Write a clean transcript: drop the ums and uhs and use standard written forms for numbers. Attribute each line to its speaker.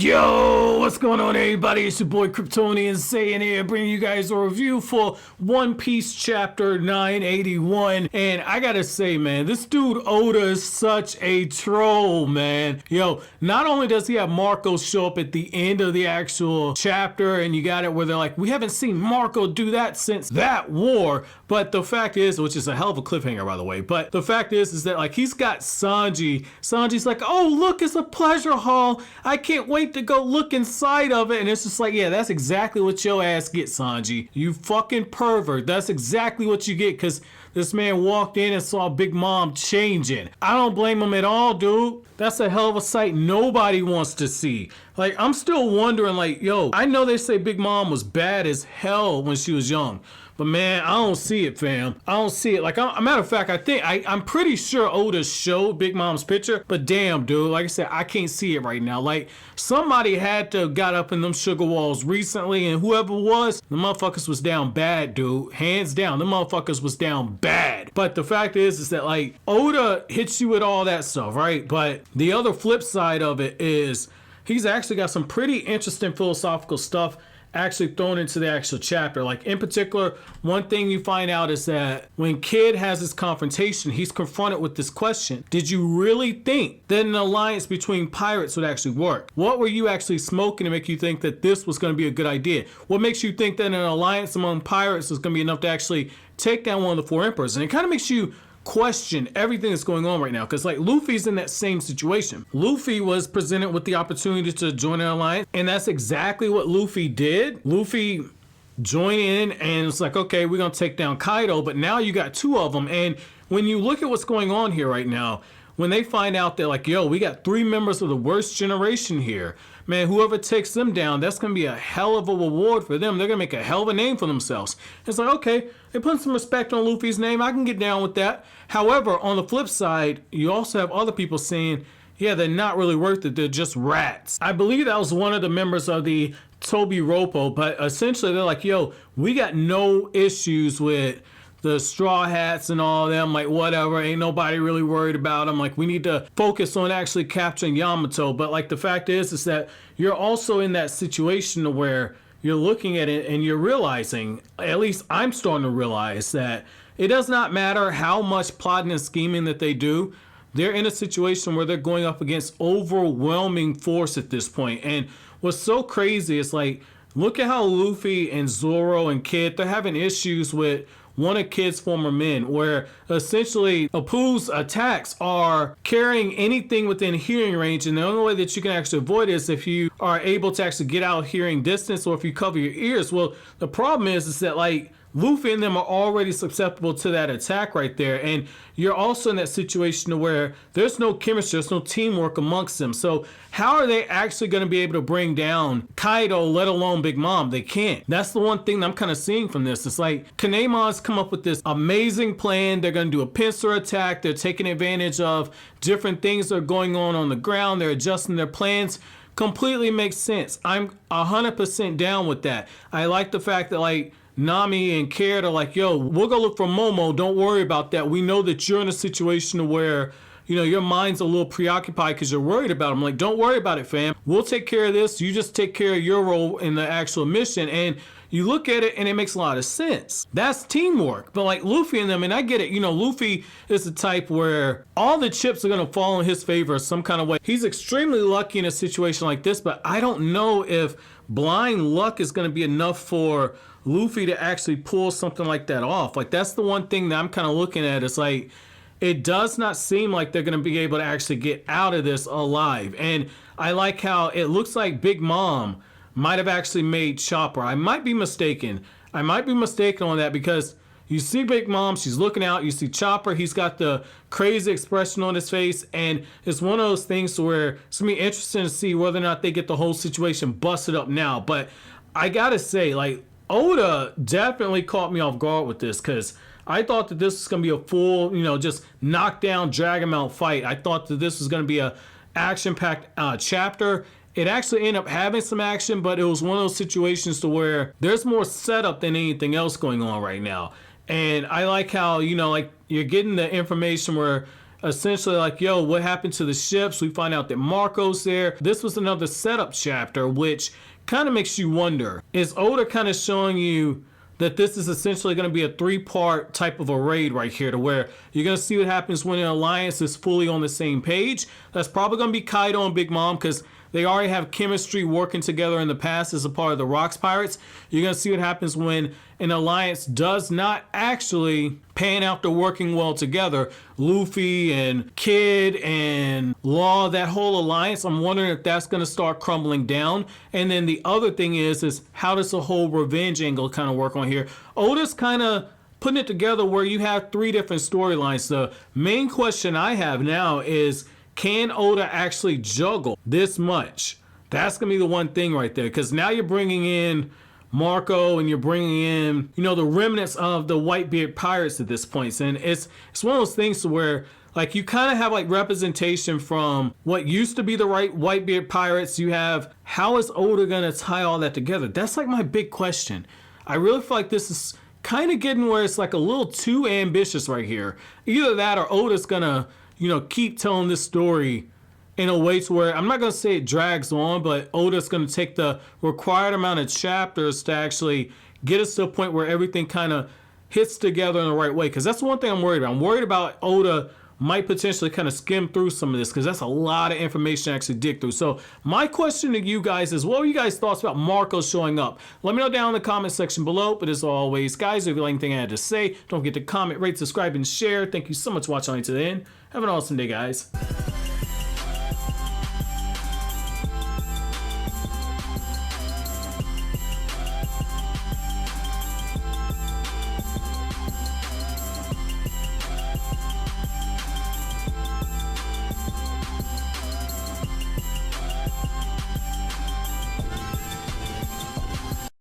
Speaker 1: Yo, what's going on everybody? It's your boy Kryptonian saying here, bringing you guys a review for One Piece chapter 981. And I gotta say, man, this dude Oda is such a troll, man. Yo, not only does he have Marco show up at the end of the actual chapter, and you got it where they're like, we haven't seen Marco do that since that war, but the fact is, which is a hell of a cliffhanger by the way, but the fact is that like he's got Sanji. Sanji's like, oh look, it's a pleasure hall. I can't wait to go look inside of it. And it's just like, yeah, that's exactly what your ass gets, Sanji. You fucking pervert. That's exactly what you get, because this man walked in and saw Big Mom changing. I don't blame him at all, dude. That's a hell of a sight nobody wants to see. Like, I'm still wondering, like, yo, I know they say Big Mom was bad as hell when she was young, but man, I don't see it, fam. I don't see it. Like, a matter of fact, I'm pretty sure Oda showed Big Mom's picture, but damn, dude, like I said, I can't see it right now. Like, somebody had to have got up in them sugar walls recently, and whoever it was, the motherfuckers was down bad, dude. Hands down, the motherfuckers was down bad. But the fact is that, like, Oda hits you with all that stuff, right? But the other flip side of it is he's actually got some pretty interesting philosophical stuff actually thrown into the actual chapter. Like, in particular, one thing you find out is that when Kid has this confrontation, he's confronted with this question: did you really think that an alliance between pirates would actually work? What were you actually smoking to make you think that this was going to be a good idea? What makes you think that an alliance among pirates is going to be enough to actually take down one of the four emperors? And it kind of makes you question everything that's going on right now, because like Luffy's in that same situation. Luffy was presented with the opportunity to join an alliance, and that's exactly what Luffy did. Luffy joined in and it's like, okay, we're gonna take down Kaido, but now you got two of them. And when you look at what's going on here right now, when they find out that like, yo, we got three members of the worst generation here, man, whoever takes them down, that's going to be a hell of a reward for them. They're going to make a hell of a name for themselves. It's like, okay, they put some respect on Luffy's name. I can get down with that. However, on the flip side, you also have other people saying, yeah, they're not really worth it. They're just rats. I believe that was one of the members of the Toby Ropo, but essentially they're like, yo, we got no issues with the Straw Hats and all of them, like whatever, ain't nobody really worried about them. Like, we need to focus on actually capturing Yamato. But like the fact is that you're also in that situation where you're looking at it and you're realizing, at least I'm starting to realize, that it does not matter how much plotting and scheming that they do. They're in a situation where they're going up against overwhelming force at this point. And what's so crazy is like, look at how Luffy and Zoro and Kid, they're having issues with one of Kid's former men, where essentially Apu's attacks are carrying anything within hearing range, and the only way that you can actually avoid it is if you are able to actually get out hearing distance, or if you cover your ears. Well, the problem is that like Luffy and them are already susceptible to that attack right there, and you're also in that situation where there's no chemistry, there's no teamwork amongst them. So how are they actually going to be able to bring down Kaido, let alone Big Mom? They can't. That's the one thing that I'm kind of seeing from this. It's like Kanemon's come up with this amazing plan. They're going to do a pincer attack. They're taking advantage of different things that are going on the ground. They're adjusting their plans. Completely makes sense. I'm 100% down with that. I like the fact that like Nami and Carrot are like, yo, we'll go look for Momo. Don't worry about that. We know that you're in a situation where, you know, your mind's a little preoccupied because you're worried about him. Like, don't worry about it, fam. We'll take care of this. You just take care of your role in the actual mission. And you look at it and it makes a lot of sense. That's teamwork. But like Luffy and them, and I get it, you know, Luffy is the type where all the chips are going to fall in his favor some kind of way. He's extremely lucky in a situation like this, but I don't know if blind luck is going to be enough for Luffy to actually pull something like that off. Like, that's the one thing that I'm kind of looking at. It's like, it does not seem like they're going to be able to actually get out of this alive. And I like how it looks like Big Mom might have actually made Chopper. I might be mistaken. I might be mistaken on that, because you see Big Mom, she's looking out. You see Chopper, he's got the crazy expression on his face. And it's one of those things where it's going to be interesting to see whether or not they get the whole situation busted up now. But I got to say, like, Oda definitely caught me off guard with this, because I thought that this was going to be a full, you know, just knockdown, drag him out fight. I thought that this was going to be a action-packed chapter. It actually ended up having some action, but it was one of those situations to where there's more setup than anything else going on right now. And I like how, you know, like you're getting the information where essentially like, yo, what happened to the ships? We find out that Marco's there. This was another setup chapter, which kind of makes you wonder, is Oda kind of showing you that this is essentially going to be a 3-part type of a raid right here, to where you're going to see what happens when an alliance is fully on the same page? That's probably going to be Kaido and Big Mom, because they already have chemistry working together in the past as a part of the Rocks Pirates. You're going to see what happens when an alliance does not actually pan out to working well together. Luffy and Kid and Law, that whole alliance, I'm wondering if that's going to start crumbling down. And then the other thing is how does the whole revenge angle kind of work on here? Oda's kind of putting it together where you have 3 different storylines. The main question I have now is, can Oda actually juggle this much? That's going to be the one thing right there, because now you're bringing in Marco and you're bringing in, you know, the remnants of the Whitebeard pirates at this point. And it's one of those things to where, like, you kind of have like representation from what used to be the right Whitebeard pirates. You have, how is Oda going to tie all that together? That's like my big question. I really feel like this is kind of getting where it's like a little too ambitious right here. Either that or Oda's going to, you know, keep telling this story in a way to where, I'm not going to say it drags on, but Oda's going to take the required amount of chapters to actually get us to a point where everything kind of hits together in the right way. Because that's one thing I'm worried about. I'm worried about Oda might potentially kind of skim through some of this, because that's a lot of information to actually dig through. So my question to you guys is, what are you guys' thoughts about Marco showing up? Let me know down in the comment section below. But as always, guys, if you like anything I had to say, don't forget to comment, rate, subscribe, and share. Thank you so much for watching to the end. Have an awesome day, guys.